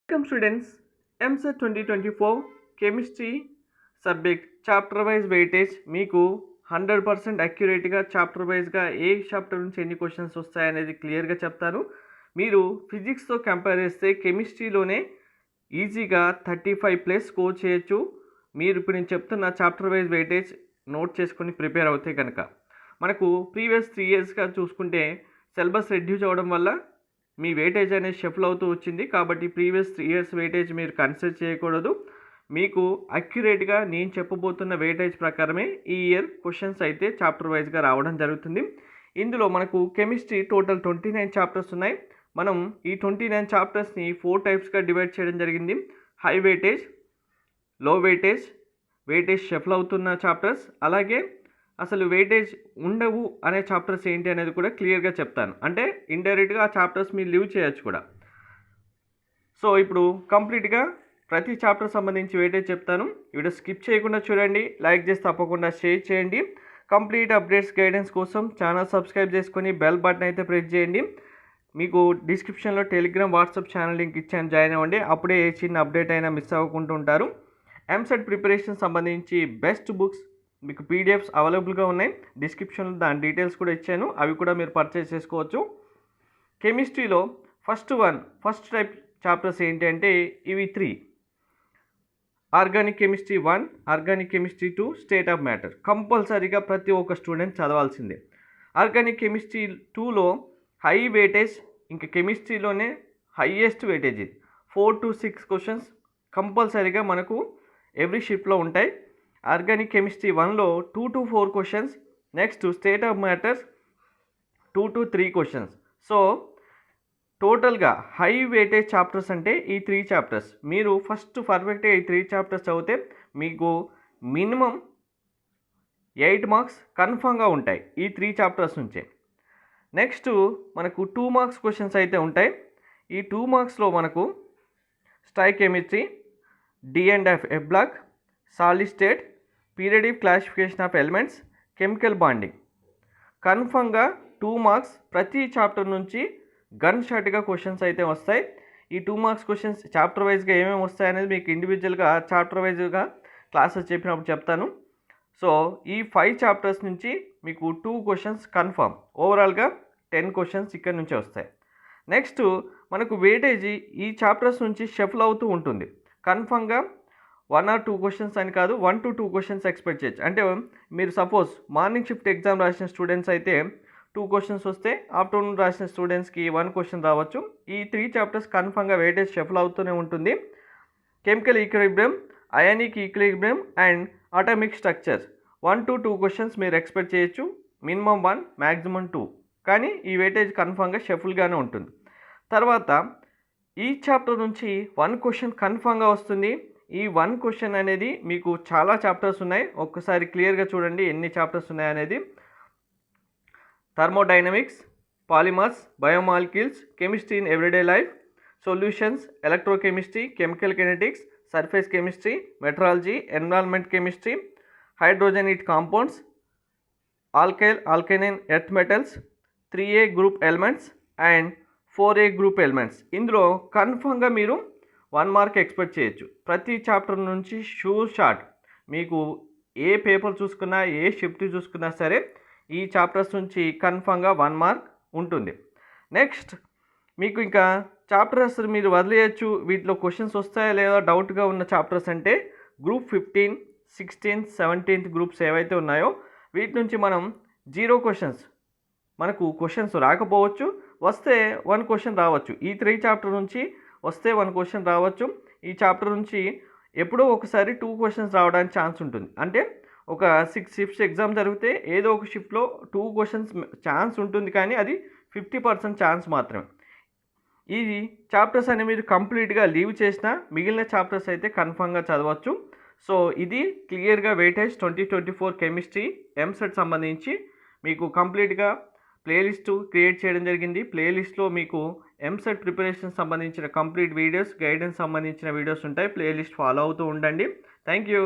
Welcome students, MSET 2024 chemistry subject chapter wise weightage మీకు 100% అక్యురేట్గా chapter వైజ్గా ఏ chapter నుంచి ఎన్ని క్వశ్చన్స్ వస్తాయనేది క్లియర్గా చెప్తాను. మీరు ఫిజిక్స్తో కంపేర్ చేస్తే కెమిస్ట్రీలోనే ఈజీగా 35+ స్కోర్ చేయొచ్చు. మీరు ఇప్పుడు నేను చెప్తున్న చాప్టర్ వైజ్ వెయిటేజ్ నోట్ చేసుకొని ప్రిపేర్ అవుతే కనుక మనకు ప్రీవియస్ 3 ఇయర్స్గా చూసుకుంటే సిలబస్ రెడ్యూస్ అవ్వడం వల్ల మీ వెయిటేజ్ అనేది షఫల్ అవుతూ వచ్చింది. కాబట్టి ప్రీవియస్ 3 ఇయర్స్ వెయిటేజ్ మీరు కన్సిడర్ చేయకూడదు. మీకు అక్యురేట్గా నేను చెప్పబోతున్న వెయిటేజ్ ప్రకారమే ఈ ఇయర్ క్వశ్చన్స్ అయితే చాప్టర్ వైజ్గా రావడం జరుగుతుంది. ఇందులో మనకు కెమిస్ట్రీ టోటల్ 29 చాప్టర్స్ ఉన్నాయి. మనం ఈ 29 చాప్టర్స్ని 4 టైప్స్గా డివైడ్ చేయడం జరిగింది. హై వెయిటేజ్, లో వెయిటేజ్, వెయిటేజ్ షఫల్ అవుతున్న చాప్టర్స్, అలాగే అసలు వెయిటేజ్ ఉండవు అనే చాప్టర్స్ ఏంటి అనేది కూడా క్లియర్గా చెప్తాను. అంటే ఇండైరెక్ట్గా ఆ చాప్టర్స్ మీరు లీవ్ చేయొచ్చు కూడా. సో ఇప్పుడు కంప్లీట్గా ప్రతి చాప్టర్ సంబంధించి వెయిటేజ్ చెప్తాను. వీడియో స్కిప్ చేయకుండా చూడండి, లైక్ చేసి తప్పకుండా షేర్ చేయండి. కంప్లీట్ అప్డేట్స్ గైడెన్స్ కోసం ఛానల్ సబ్స్క్రైబ్ చేసుకొని బెల్ బటన్ అయితే ప్రెస్ చేయండి. మీకు డిస్క్రిప్షన్లో టెలిగ్రామ్, వాట్సాప్ ఛానల్ లింక్ ఇచ్చాను, జాయిన్ అవ్వండి. అప్పుడే ఏ చిన్న అప్డేట్ అయినా మిస్ అవ్వకుండా ఉంటారు. ఎంసెట్ ప్రిపరేషన్ సంబంధించి బెస్ట్ బుక్స్ మీకు పీడిఎఫ్స్ అవైలబుల్గా ఉన్నాయి. డిస్క్రిప్షన్లో దాని డీటెయిల్స్ కూడా ఇచ్చాను, అవి కూడా మీరు పర్చేస్ చేసుకోవచ్చు. కెమిస్ట్రీలో ఫస్ట్ టైప్ చాప్టర్స్ ఏంటి అంటే ఇవి 3: organic chemistry 1, organic chemistry 2, state of matter. కంపల్సరీగా ప్రతి ఒక్క స్టూడెంట్ చదవాల్సిందే. ఆర్గానిక్ కెమిస్ట్రీ 2లో హై వెయిటేజ్, ఇంకా కెమిస్ట్రీలోనే హైయెస్ట్ వెయిటేజ్ ఇది. 4 to 6 క్వశ్చన్స్ కంపల్సరీగా మనకు ఎవ్రీ షిఫ్ట్లో ఉంటాయి. ఆర్గానిక్ కెమిస్ట్రీ 1లో 2 to 4 questions, next state of matters 2 to 3 questions. So టోటల్గా హై వెయిటేజ్ చాప్టర్స్ అంటే ఈ 3 చాప్టర్స్. మీరు ఫస్ట్ పర్ఫెక్ట్గా ఈ 3 చాప్టర్స్ చదివితే మీకు మినిమం 8 మార్క్స్ కన్ఫామ్గా ఉంటాయి ఈ 3 చాప్టర్స్ నుంచే. నెక్స్ట్ మనకు 2 మార్క్స్ క్వశ్చన్స్ అయితే ఉంటాయి. ఈ 2 మార్క్స్లో మనకు stoichiometry, D&F block, solid state, periodic classification of elements, chemical bonding. కన్ఫామ్గా 2 మార్క్స్ ప్రతి చాప్టర్ నుంచి గన్ షాట్గా క్వశ్చన్స్ అయితే వస్తాయి. ఈ 2 మార్క్స్ క్వశ్చన్స్ చాప్టర్ వైజ్గా ఏమేమి వస్తాయనేది మీకు ఇండివిజువల్గా చాప్టర్ వైజ్గా క్లాసెస్ చెప్పినప్పుడు చెప్తాను. సో ఈ 5 చాప్టర్స్ నుంచి మీకు 2 క్వశ్చన్స్ కన్ఫామ్, ఓవరాల్గా 10 క్వశ్చన్స్ ఇక్కడ నుంచి వస్తాయి. నెక్స్ట్ మనకు వెయిటేజ్ ఈ చాప్టర్స్ నుంచి షఫల్ అవుతూ ఉంటుంది. కన్ఫామ్గా 1 or 2 క్వశ్చన్స్ అని కాదు, 1 to 2 క్వశ్చన్స్ ఎక్స్పెక్ట్ చేయొచ్చు. అంటే మీరు సపోజ్ మార్నింగ్ షిఫ్ట్ ఎగ్జామ్ రాసిన స్టూడెంట్స్ అయితే 2 క్వశ్చన్స్ వస్తే, ఆఫ్టర్నూన్ రాసిన స్టూడెంట్స్కి 1 క్వశ్చన్ రావచ్చు. ఈ 3 చాప్టర్స్ కన్ఫామ్గా వెయిటేజ్ షఫల్ అవుతూనే ఉంటుంది. Chemical equilibrium, ionic equilibrium and atomic structures 1 to 2 questions మీరు ఎక్స్పెక్ట్ చేయొచ్చు. మినిమం 1, మ్యాక్సిమం 2, కానీ ఈ వెయిటేజ్ కన్ఫామ్గా షఫుల్గానే ఉంటుంది. తర్వాత ఈ చాప్టర్ నుంచి 1 క్వశ్చన్ కన్ఫామ్గా వస్తుంది. ఈ 1 క్వశ్చన్ అనేది మీకు చాలా చాప్టర్స్ ఉన్నాయి, ఒక్కసారి క్లియర్గా చూడండి ఎన్ని చాప్టర్స్ ఉన్నాయనేది. Thermodynamics, polymers, biomolecules, chemistry in everyday life, solutions, electrochemistry, chemical kinetics, surface chemistry, metrology, environment chemistry, hydrogenate compounds, ఆల్కైన్ earth metals, 3A group elements and 4A group elements. ఇందులో కన్ఫామ్గా మీరు 1 మార్క్ ఎక్స్పెక్ట్ చేయొచ్చు. ప్రతి చాప్టర్ నుంచి sure shot మీకు ఏ paper చూసుకున్నా, ఏ shift చూసుకున్నా సరే ఈ చాప్టర్స్ నుంచి కన్ఫామ్గా 1 మార్క్ ఉంటుంది. నెక్స్ట్ మీకు ఇంకా చాప్టర్స్ మీరు వదిలేయచ్చు, వీటిలో క్వశ్చన్స్ వస్తాయా లేదా డౌట్గా ఉన్న చాప్టర్స్ అంటే గ్రూప్ 15, 16, 17 గ్రూప్స్ ఏవైతే ఉన్నాయో వీటి నుంచి మనం 0 క్వశ్చన్స్, మనకు క్వశ్చన్స్ రాకపోవచ్చు, వస్తే 1 క్వశ్చన్ రావచ్చు. ఈ 3 చాప్టర్ నుంచి వస్తే 1 క్వశ్చన్ రావచ్చు. ఈ చాప్టర్ నుంచి ఎప్పుడో ఒకసారి 2 క్వశ్చన్స్ రావడానికి ఛాన్స్ ఉంటుంది. అంటే ఒక 6 షిఫ్ట్స్ ఎగ్జామ్ జరిగితే ఏదో ఒక షిఫ్ట్లో 2 క్వశ్చన్స్ ఛాన్స్ ఉంటుంది, కానీ అది 50% ఛాన్స్ మాత్రమే. ఈ చాప్టర్స్ అనేవి మీరు కంప్లీట్గా లీవ్ చేసినా మిగిలిన చాప్టర్స్ అయితే కన్ఫామ్గా చదవచ్చు. సో ఇది క్లియర్గా వెయిటేజ్ 2024 కెమిస్ట్రీ ఎంసెట్ సంబంధించి మీకు కంప్లీట్గా ప్లేలిస్ట్ క్రియేట్ చేయడం జరిగింది. ప్లేలిస్ట్లో మీకు ఎంసెట్ ప్రిపరేషన్ సంబంధించిన కంప్లీట్ వీడియోస్, గైడెన్స్ సంబంధించిన వీడియోస్ ఉంటాయి. ప్లేలిస్ట్ ఫాలో అవుతూ ఉండండి. Thank you.